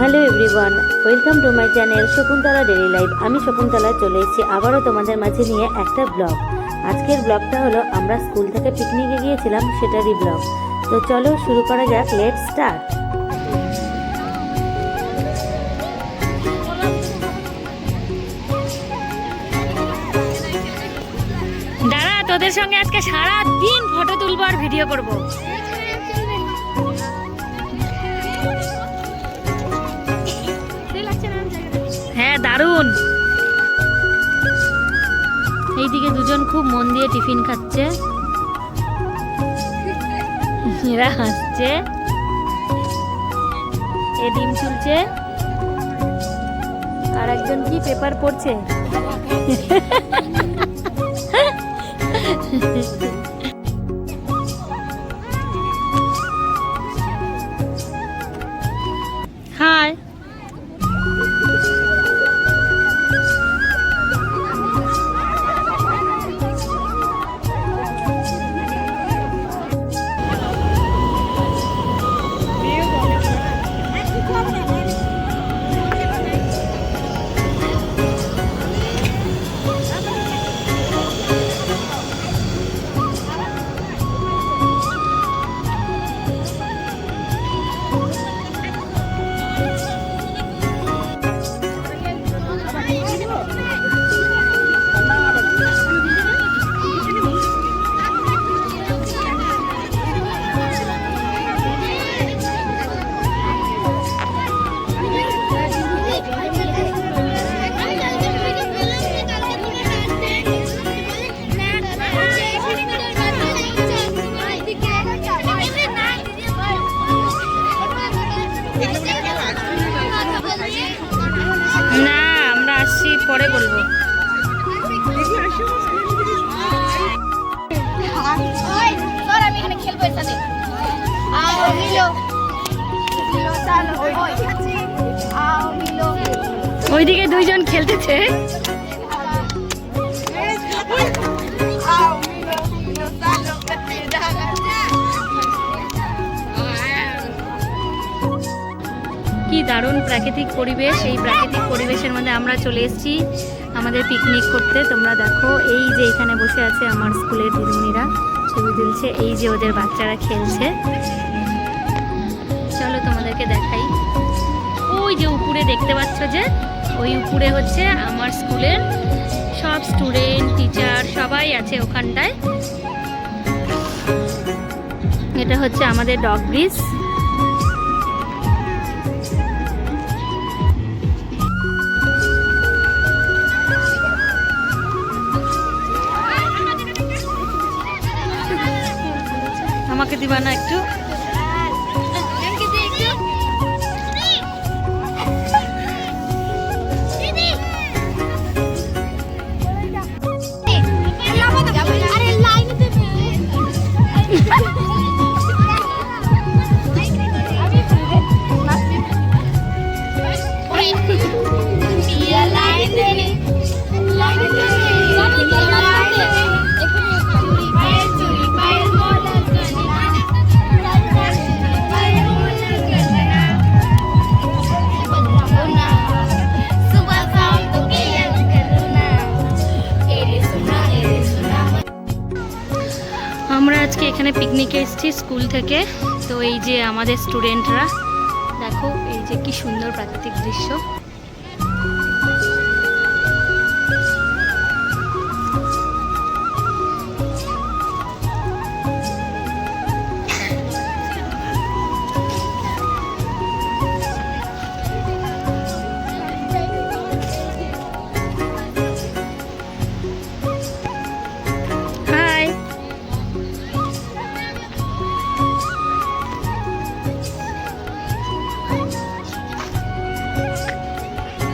Hello everyone, welcome to my channel Shakuntala daily life. আমি শকুন্তলা চলে এসেছি আবারও তোমাদের মাঝে নিয়ে একটা ব্লগ। আজকের ব্লগটা হলো আমরা স্কুল থেকে পিকনিকে গিয়েছিলাম সেটারই ব্লগ। তো চলো শুরু করা যাক, লেটস স্টার্ট। দাঁড়া, তোদের সঙ্গে আজকে সারা দিন ফটো তুলবো আর ভিডিও করবো। হ্যাঁ, দারুণ। এইদিকে দুজন খুব মন দিয়ে টিফিন খাচ্ছে, এরা হাসছে, এ ডিম চুলছে, আর একজন কি পেপার পড়ছে। হাই, না আমরা আসছি, পরে বলবো। ওইদিকে দুইজন খেলতেছে। কি দারুণ প্রাকৃতিক পরিবেশ। এই প্রাকৃতিক পরিবেশের মধ্যে আমরা চলে এসেছি আমাদের পিকনিক করতে। তোমরা দেখো, এই যে এখানে বসে আছে আমার স্কুলের দিদিমণিরা, ছবি তুলছে। এই যে ওদের বাচ্চারা খেলছে। চলো তোমাদেরকে দেখাই। ওই যে উপরে দেখতে পাচ্ছ, যে ওই উপরে হচ্ছে আমার স্কুলের সব স্টুডেন্ট, টিচার সবাই আছে ওখানটায়। এটা হচ্ছে আমাদের ডগ ব্রিজ। আমাকে দিবা না একটু? আমরা আজকে এখানে পিকনিকে এসেছি স্কুল থেকে। তো এই যে আমাদের স্টুডেন্টরা, দেখো এই যে কি সুন্দর প্রাকৃতিক দৃশ্য।